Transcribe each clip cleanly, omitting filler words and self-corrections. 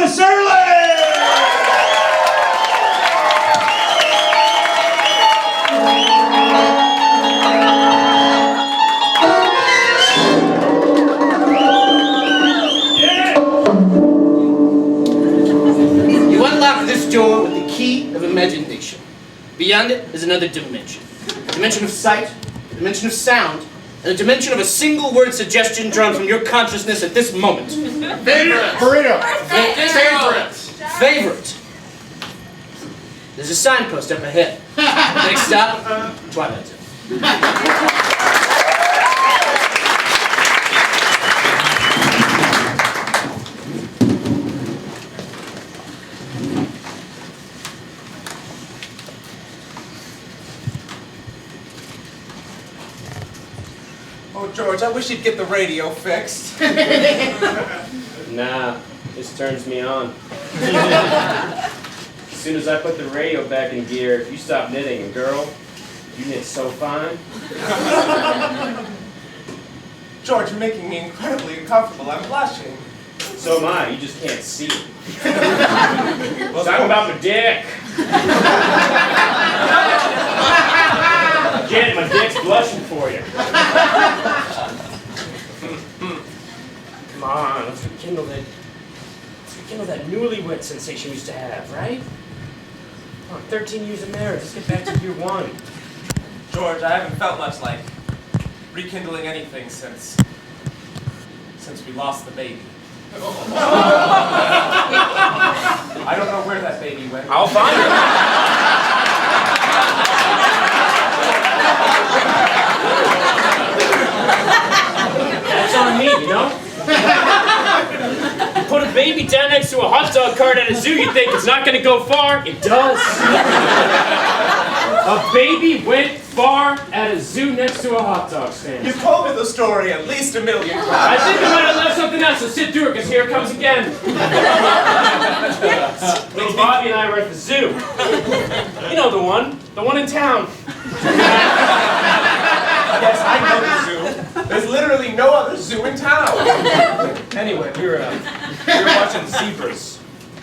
Serling! You unlock this door with the key of imagination. Beyond it is another dimension. A dimension of sight, a dimension of sound, and a dimension of a single word suggestion drawn from your consciousness at this moment. Favorite! Burrito! Favorite! Favorite! There's a signpost up ahead. Next stop, Twilight Zone. Oh, George, I wish you'd get the radio fixed. Nah, this turns me on. As soon as I put the radio back in gear, you stop knitting, and girl, you knit so fine. George, you're making me incredibly uncomfortable. I'm blushing. So am I, you just can't see it. Talking about my dick. Janet, my dick's blushing for you. Come on, let's rekindle that newlywed sensation we used to have, right? Come on, 13 years of marriage, let's get back to year one. George, I haven't felt much like rekindling anything since we lost the baby. I don't know where that baby went. I'll find it. That's on me, you know? You put a baby down next to a hot dog cart at a zoo, you think it's not going to go far? It does. A baby went far at a zoo next to a hot dog stand. You've told me the story at least 1 million times. I think I might have left something else, so sit through it, because here it comes again. Little Bobby and I were at the zoo. You know the one in town. Yes, I know the zoo. There's literally no other zoo in town. Anyway, we were watching zebras.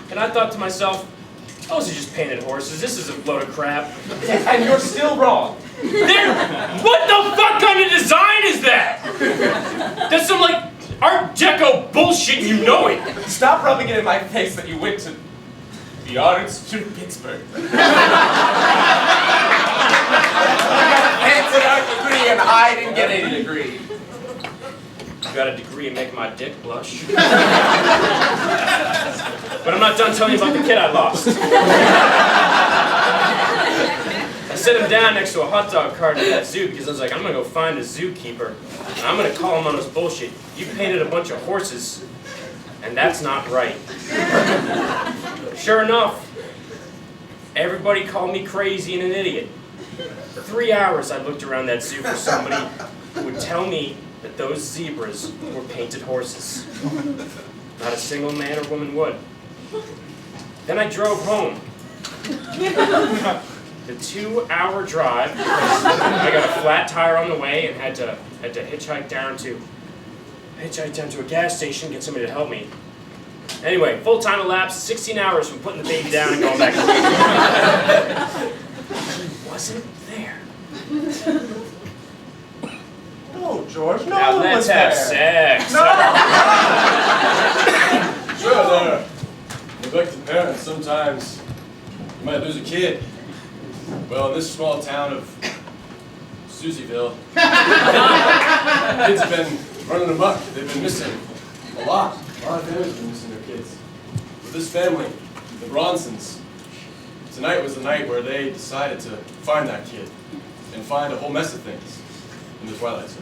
And I thought to myself, those are just painted horses. This is a load of crap. And you're still wrong. What the fuck kind of design is that? That's some, like, Art Deco bullshit, you know it. Stop rubbing it in my face that you went to the arts to Pittsburgh. It's an art degree and I didn't get any degree. You got a degree in making my dick blush. But I'm not done telling you about the kid I lost. I set him down next to a hot dog cart at that zoo because I was like, I'm going to go find a zookeeper. And I'm going to call him on his bullshit. You painted a bunch of horses, and that's not right. Sure enough, everybody called me crazy and an idiot. For 3 hours I looked around that zoo for somebody who would tell me that those zebras were painted horses. Not a single man or woman would. Then I drove home. The 2-hour drive, I got a flat tire on the way and had to hitchhike down to a gas station, get somebody to help me. Anyway, full time elapsed, 16 hours from putting the baby down and going back to work. He wasn't there. No, George, no Now one let's was have there. sex. No. Sure, there. Neglected parents, sometimes you might lose a kid. Well, in this small town of Susieville, kids have been running amok. They've been missing a lot. A lot of families have been missing their kids. But this family, the Bronsons, tonight was the night where they decided to find that kid and find a whole mess of things in the Twilight Zone.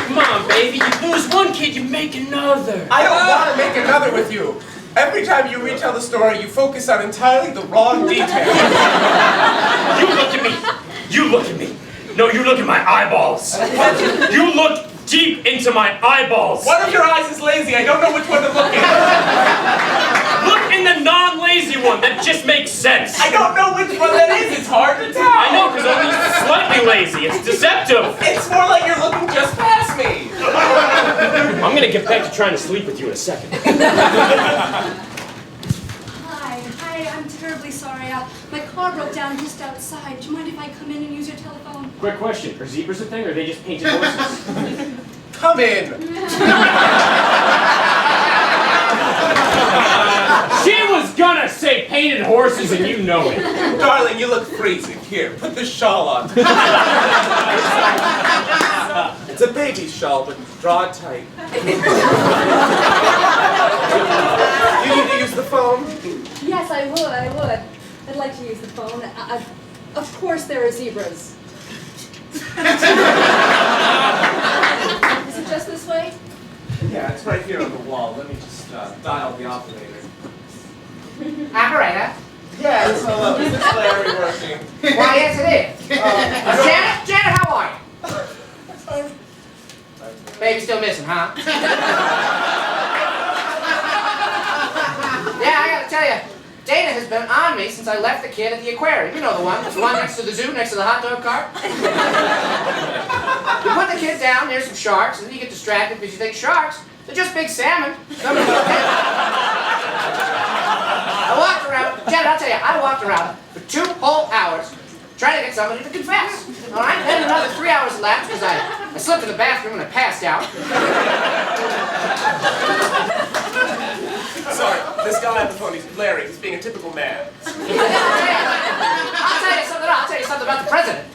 Come on, baby. You lose one kid, you make another. I don't want to make another with you. Every time you retell the story, you focus on entirely the wrong details. You look at me. You look at me. No, you look at my eyeballs. You look deep into my eyeballs. One of your eyes is lazy. I don't know which one to look at. Look in the non-lazy one. That just makes sense. I don't know which one that is. It's hard to tell. I know, because I'm slightly lazy. It's deceptive. It's more like you're looking just past me. I'm going gonna get back to trying to sleep with you in a second. Hi, I'm terribly sorry. My car broke down just outside. Do you mind if I come in and use your telephone? Quick question, are zebras a thing or are they just painted horses? Come in. She was gonna say painted horses and you know it. Darling, you look freezing. Here, put this shawl on. It's a baby shawl, but draw it tight. You need to use the phone? Yes, I would. I'd like to use the phone. Of course there are zebras. Is it just this way? Yeah, it's right here on the wall. Let me just dial the operator. Operator? Yes, hello. Is this Larry working? Why, yes, it is. Janet, how are you? Baby still missing, huh? Yeah, I gotta tell you, Dana has been on me since I left the kid at the aquarium. You know the one next to the zoo, next to the hot dog cart. You put the kid down near some sharks, and then you get distracted because you think sharks, they're just big salmon. I walked around, Janet, I'll tell you, I walked around for 2 whole hours trying to get somebody to confess. All right? Then another 3 hours elapsed because I slipped in the bathroom and I passed out. Sorry, this guy on the phone, he's Larry. He's being a typical man. I'll tell you something about the president.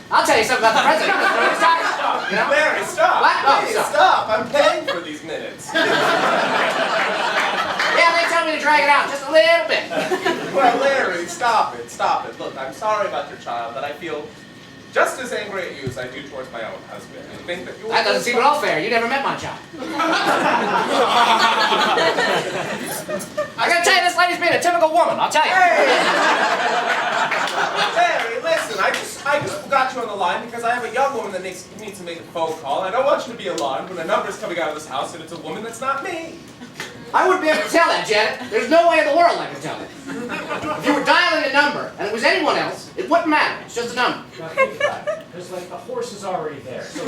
You know? Larry, stop. What? Oh, Please, sorry. stop. I'm paying for these minutes. Yeah, they tell me to drag it out just a little bit. Well, Larry, stop it. Look, I'm sorry about your child, but I feel just as angry at you as I do towards my own husband. I think that That doesn't seem at all fair. You never met my child. I gotta tell you, this lady's being a typical woman, I'll tell you. Larry, listen, I just got you on the line because I have a young woman that needs to make a phone call. I don't want you to be alarmed when a number's coming out of this house and it's a woman that's not me. I wouldn't be able to tell that, Janet. There's no way in the world I could tell it. If you were dialing a number and it was anyone else, it wouldn't matter. It's just a number. Because like the horse is already there. So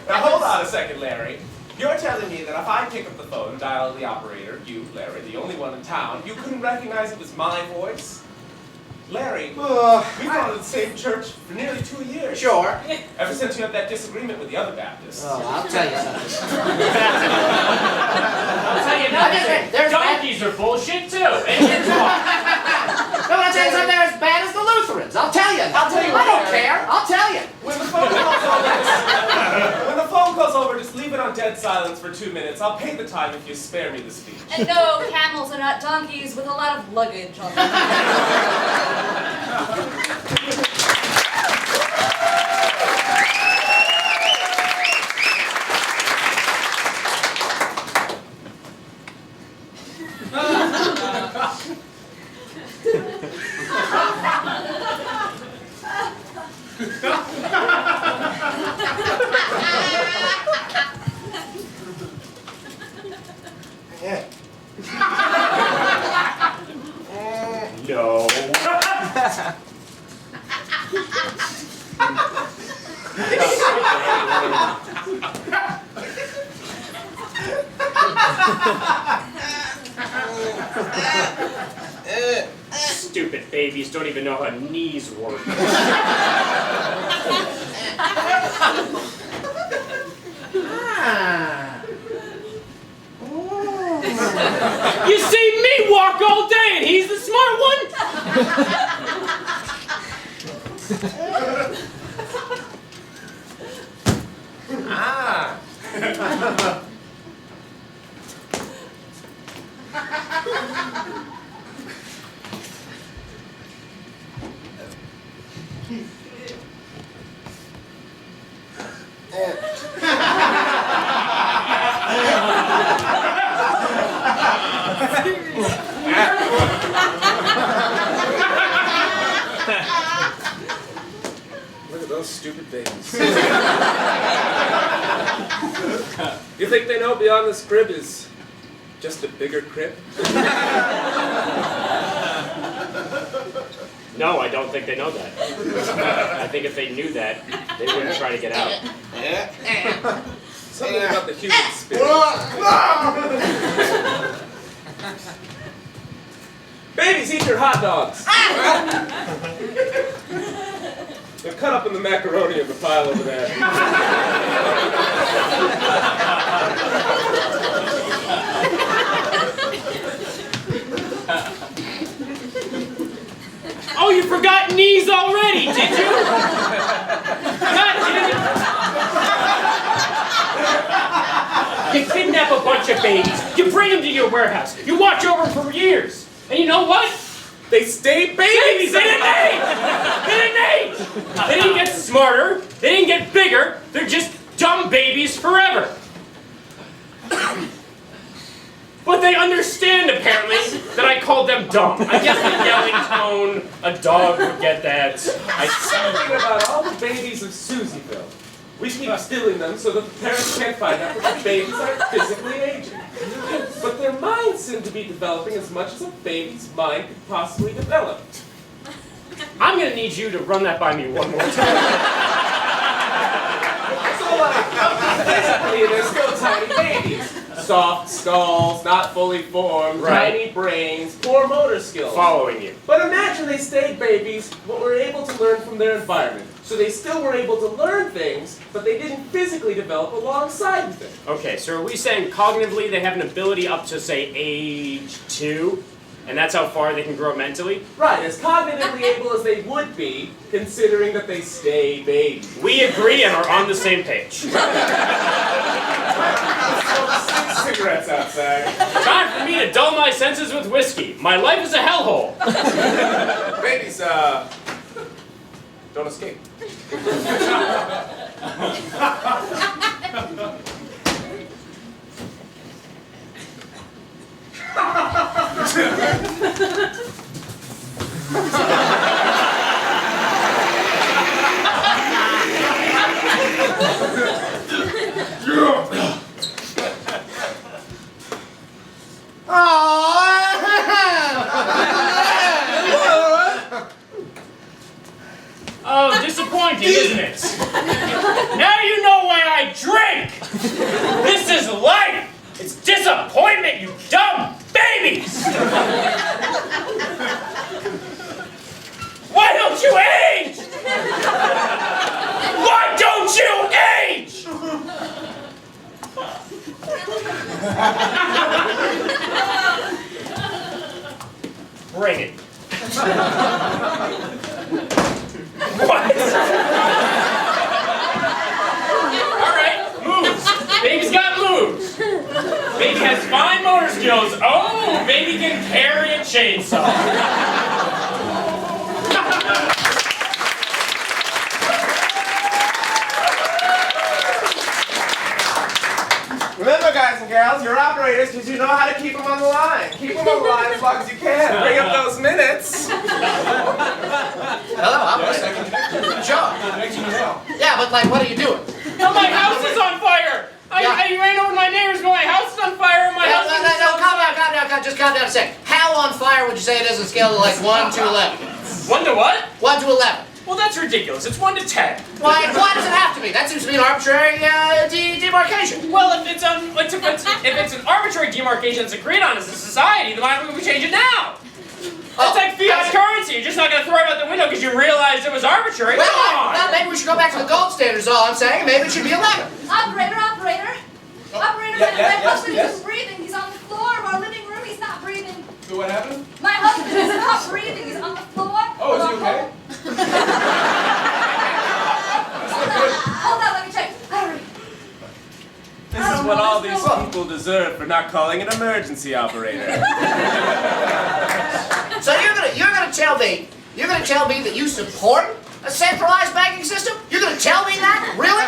Now hold on a second, Larry. You're telling me that if I pick up the phone and dial the operator, you, Larry, the only one in town, you couldn't recognize it was my voice? Larry, we've gone to the same church for nearly 2 years. Sure. Ever since you had that disagreement with the other Baptists. Oh, I'll tell you something. I'll tell you nothing. There's Donkeys are bullshit too. And you're talking. No, I'll tell you something. They're as bad as the Lutherans. I'll tell you. I'll tell you I what, don't Larry. care. I'll tell you. When the phone calls over, just leave it on dead silence for 2 minutes. I'll pay the time if you spare me the speech. And no, camels are not donkeys with a lot of luggage on them. No. Stupid babies don't even know how knees work. You see me walk all day and he's the smart one? Look at those stupid babies. You think they know beyond this crib is just a bigger crib? No, I don't think they know that. I think if they knew that, they wouldn't try to get out. Something about the human spirit. Babies, eat your hot dogs. They're cut up in the macaroni in the pile over there. Oh, you forgot knees already, did you? God, you kidnap a bunch of babies, you bring them to your warehouse, you watch over them for years, and you know what? They stay babies. They didn't age! They didn't age! They didn't get smarter, they didn't get bigger, they're just dumb babies forever. But they understand, apparently, that I called them dumb. I guess the yelling tone, a dog would get that. Something about all the babies of Susieville. We keep stealing them so that the parents can't find out that the babies aren't physically aging. But their minds seem to be developing as much as a baby's mind could possibly develop. I'm gonna need you to run that by me one more time. So, physically, they're still tiny babies. Soft skulls, not fully formed, Right. tiny brains, poor motor skills. Following you. But imagine they stayed babies, but were able to learn from their environment. So they still were able to learn things, but they didn't physically develop alongside with it. Okay, so are we saying cognitively they have an ability up to, say, age 2? And that's how far they can grow mentally? Right, as cognitively able as they would be, considering that they stay babies. We agree and are on the same page. Cigarettes outside. Time for me to dull my senses with whiskey. My life is a hellhole. Babies, don't escape. Oh, disappointing, isn't it? Now you know why I drink! This is life! It's disappointment, you dumb babies! Why don't you age? Why don't you age? Bring it. What? Alright, moves. Baby's got moves. Baby has fine motor skills. Oh, baby can carry a chainsaw. Remember, guys and gals, you're operators because you know how to keep them on the line. Keep them on the line as long as you can. Bring up those minutes. Hello, I'm listening. Sure. Yeah, but like, what are you doing? Oh, my house is on fire! I ran over my neighbors, but my house is on fire, and my husband is No, calm down, just calm down a second. How on fire would you say it is on a scale of like 1 to 11? 1 to what? 1 to 11. Well, that's ridiculous. It's 1 to 10. Why does it have to be? That seems to be an arbitrary demarcation. Well, if it's an arbitrary demarcation that's agreed on as a society, then why don't we change it now? It's like fiat currency. You're just not going to throw it out the window because you realized it was arbitrary. Come on! Well, maybe we should go back to the gold standard is all I'm saying. Maybe it should be 11. Operator! Operator, my husband isn't breathing. He's on the floor of our living room. He's not breathing. So what happened? My husband is not breathing. He's on the floor. Oh, is he okay? Hold on, let me check. Hurry. This is what all these people deserve for not calling an emergency operator. So you're gonna tell me that you support a centralized banking system? You're gonna tell me that? Really?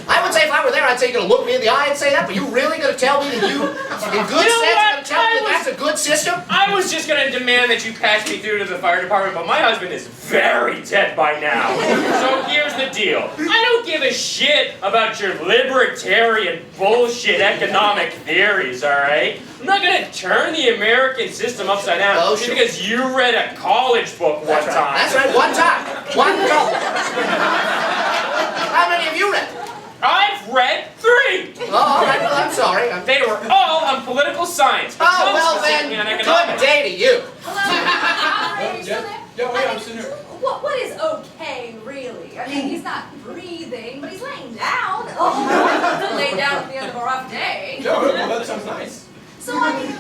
I would say if I were there, I'd say you're gonna look me in the eye and say that, but you're really gonna tell me that you, in good sense, are gonna tell me that that's a good system? I was just gonna demand that you patch me through to the fire department, but my husband is very dead by now. So here's the deal. I don't give a shit about your libertarian bullshit economic theories, alright? I'm not gonna turn the American system upside down just because you read a college book one time. That's right, one time. One go. How many have you read? I've read 3! Oh, all right, well, I'm sorry. They were all on political science. Oh, well then, good day to you. Hello? Are you still there? Yeah, wait, I'm sitting here. What is okay, really? I mean, he's not breathing, but he's laying down. Oh, laying down at the end of a rough day. Yeah, well, that sounds nice. So, I mean,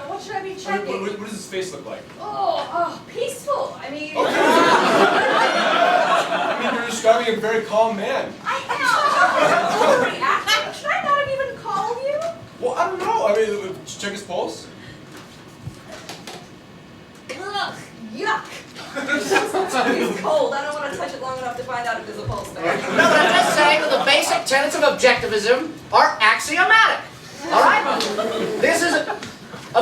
what should I be checking? What does his face look like? Oh, peaceful. I mean... I mean, you're describing a very calm man. I am. Overreacting. Should I not have even called you? Well, I don't know. I mean, check his pulse. Ugh, yuck. He's cold. I don't want to touch it long enough to find out if there's a pulse there. No, but I'm just saying that the basic tenets of objectivism are axiomatic. All right? This is a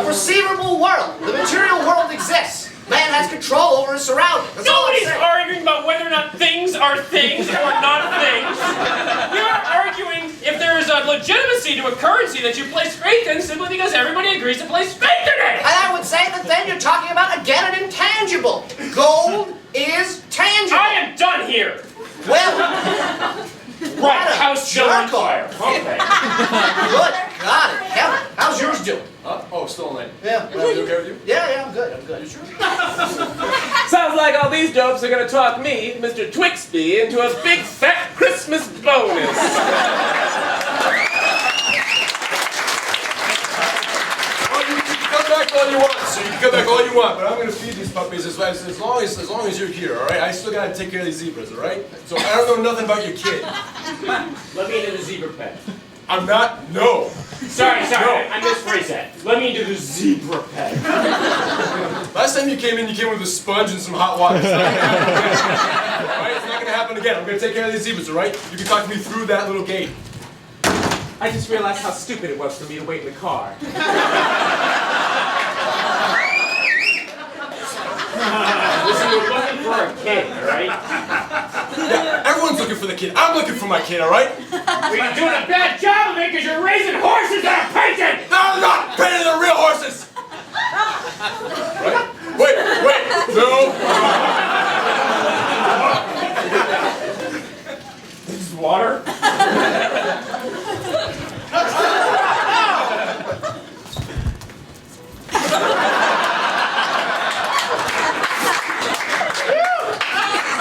perceivable world. The material world exists. Man has control over his surroundings. That's all I'm Nobody's saying. arguing about whether or not things are things or not things. You're arguing if there is a legitimacy to a currency that you place faith in simply because everybody agrees to place faith in it. And I would say that then you're talking about, again, an intangible. Gold is tangible. I am done here. Well, Right, house still on jerk-off. fire. Okay. good God in heaven. How's yours doing? Oh, still in lane. Yeah. You okay with you? Yeah, I'm good. You sure? Sounds like all these dopes are gonna talk me, Mr. Twixby, into a big fat Christmas bonus. Well, you can come back all you want, so you can come back all you want, but I'm gonna feed these puppies as long as you're here, all right? I still gotta take care of these zebras, all right? So I don't know nothing about your kid. Let me into the zebra pen. I'm not. No. Sorry, I misphrased that. Let me into the zebra pen. Last time you came in with a sponge and some hot water. It's not gonna happen again. All right? It's not gonna happen again. I'm gonna take care of these zebras, all right? You can talk to me through that little gate. I just realized how stupid it was for me to wait in the car. Listen, you're looking for a kid, alright? Yeah, everyone's looking for the kid. I'm looking for my kid, all right? Well, you're doing a bad job of it because you're raising horses that are painted! No, I'm not painting the real horses. Right? Wait, no. This is water?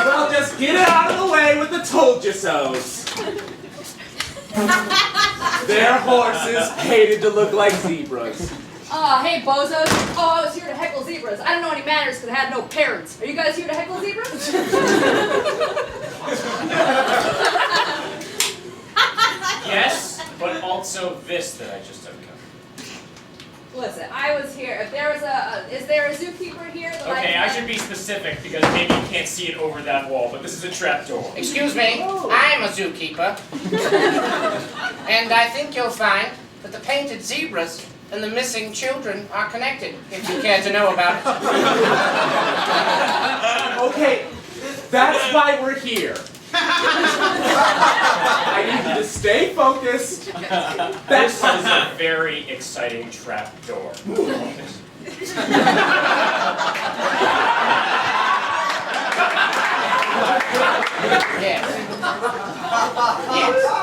Well, just get it out of the way with the told-you-sos. Their horses hated to look like zebras. Hey, bozos. Oh, I was here to heckle zebras. I don't know any manners because I had no parents. Are you guys here to heckle zebras? Yes, but also this that I just uncovered. Listen, I was here. If there was is there a zookeeper here? That Okay, I should be specific because maybe you can't see it over that wall, but this is a trap door. Excuse me, I'm a zookeeper. And I think you'll find that the painted zebras and the missing children are connected, if you care to know about it. Okay, that's why we're here. I need you to stay focused. This is a very exciting trap door. Yes.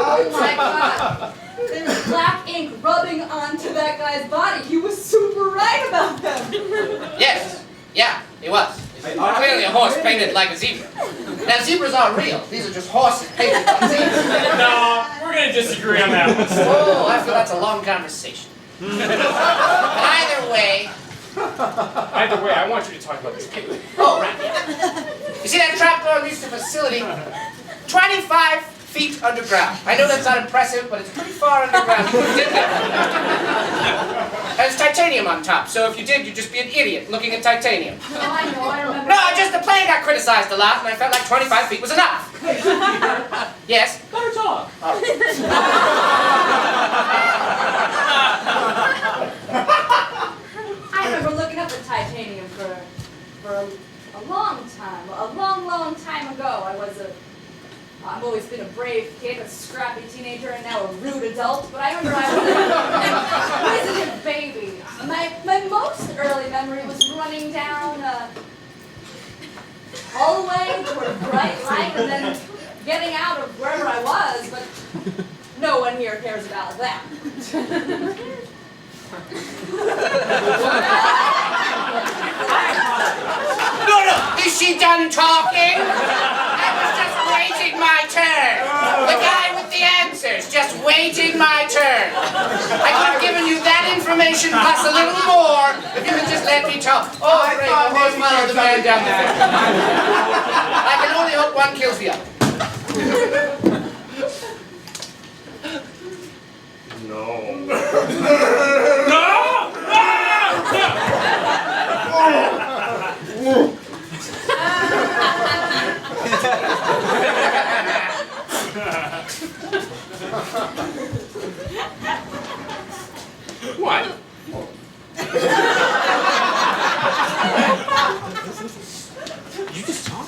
Oh my God! There's black ink rubbing onto that guy's body. He was super right about them. Yes. Yeah, he was. Clearly a horse painted like a zebra. Now, zebras are real. These are just horses painted like zebras. No, we're gonna disagree on that one. Oh, I feel that's a long conversation. Either way, Either way, I want you to talk about this paper. oh, right, yeah. You see that trapdoor leads to a facility 25 feet underground. I know that's not impressive, but it's pretty far underground. You couldn't get there. And it's titanium on top, so if you did, you'd just be an idiot looking at titanium. Oh, I know, I remember. No, just the plane got criticized a lot, and I felt like 25 feet was enough. Yes? Let her talk. laying down hallway toward a bright light and then getting out of wherever I was, but no one here cares about that. No, is she done talking? I was just waiting my turn. The guy with the answers, just waiting my turn. I could have given you that information plus a little more if you would just let me talk. Oh, great, the horse follow the man down there. I can only hope one kills the other. No. What? You just talk?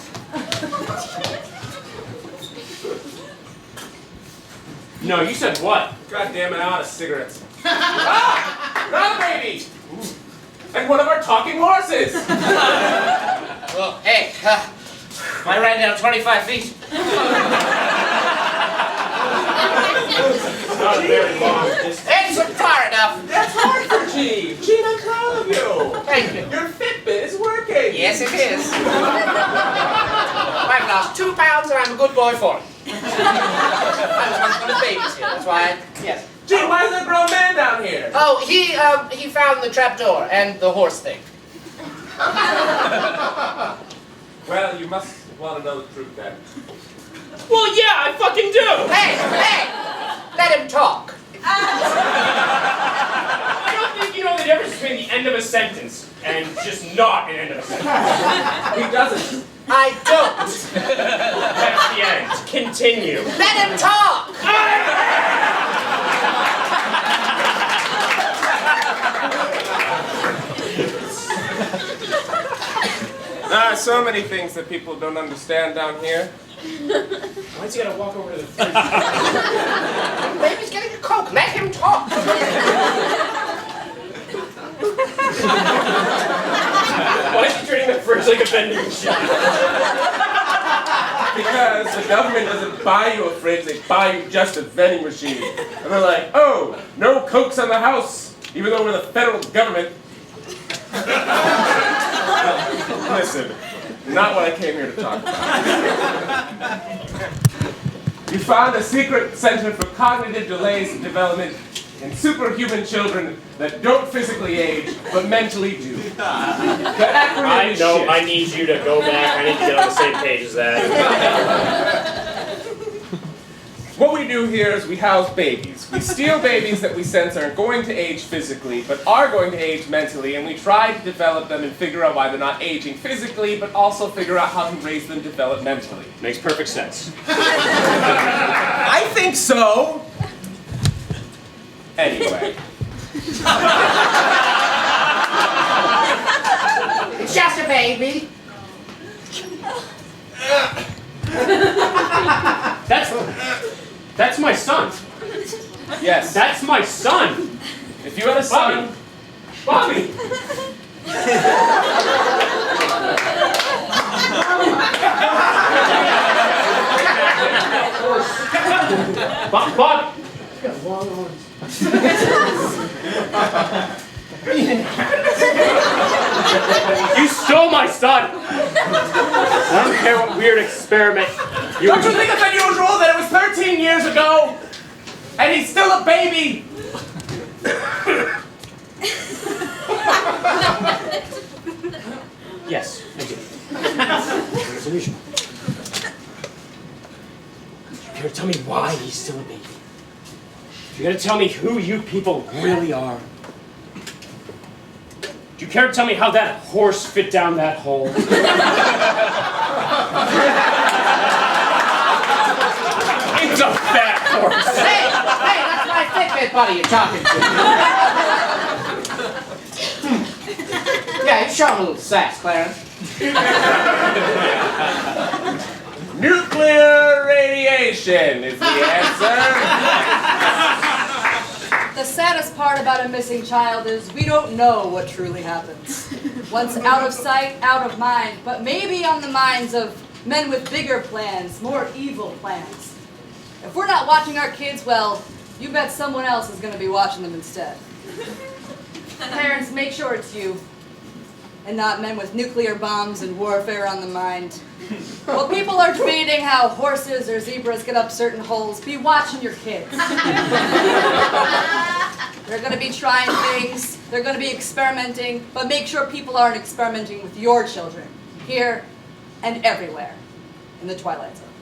No, you said what? God damn it, I'm out of cigarettes. Another baby! And one of our talking horses! Well, hey, I ran down 25 feet. Not a very long distance. It's far enough. That's hard for Gene! Gene, I'm proud of you! Thank you. Your Fitbit is working! Yes, it is. I've lost 2 pounds and I'm a good boy for it. I was once going to babysit, that's why yes. Gene, why is there a grown man down here? Oh, he found the trapdoor and the horse thing. Well, you must want to know the truth then. Well, yeah, I fucking do! Hey, let him talk. I don't think you know the difference between the end of a sentence and just not an end of a sentence. He doesn't. I don't. That's the end. Continue. Let him talk. So many things that people don't understand down here. Why's he gotta walk over to the fridge? Baby's getting a Coke. Let him talk. Why is he treating the fridge like a vending machine? Because the government doesn't buy you a fridge, they buy you just a vending machine. And they're like, oh, no Cokes on the house, even though we're the federal government. Listen, not what I came here to talk about. You found a secret center for cognitive delays in development in superhuman children that don't physically age, but mentally do. The acronym I is know, SHIFT. I need you to go back. I need to get on the same page as that. What we do here is we house babies. We steal babies that we sense aren't going to age physically, but are going to age mentally, and we try to develop them and figure out why they're not aging physically, but also figure out how to raise them developmentally. Makes perfect sense. I think so! Anyway. It's just a baby. That's my son. Yes. That's my son. If you had a son... Bobby. Bobby. You stole my son. I don't care what weird experiment you Don't you think it's unusual that it was 13 years ago, and he's still a baby? Yes, I do. It's unusual. You gotta tell me why he's still a baby. You gotta tell me who you people really are. Do you care to tell me how that horse fit down that hole? It's a fat horse. Hey, that's my Fitbit buddy you're talking to. Yeah, you show him a little sass, Clarence. Nuclear radiation is the answer. The saddest part about a missing child is we don't know what truly happens. Once out of sight, out of mind, but maybe on the minds of men with bigger plans, more evil plans. If we're not watching our kids well, you bet someone else is going to be watching them instead. Parents, make sure it's you, and not men with nuclear bombs and warfare on the mind. While people are debating how horses or zebras get up certain holes, be watching your kids. They're going to be trying things, they're going to be experimenting, but make sure people aren't experimenting with your children, here and everywhere, in the Twilight Zone.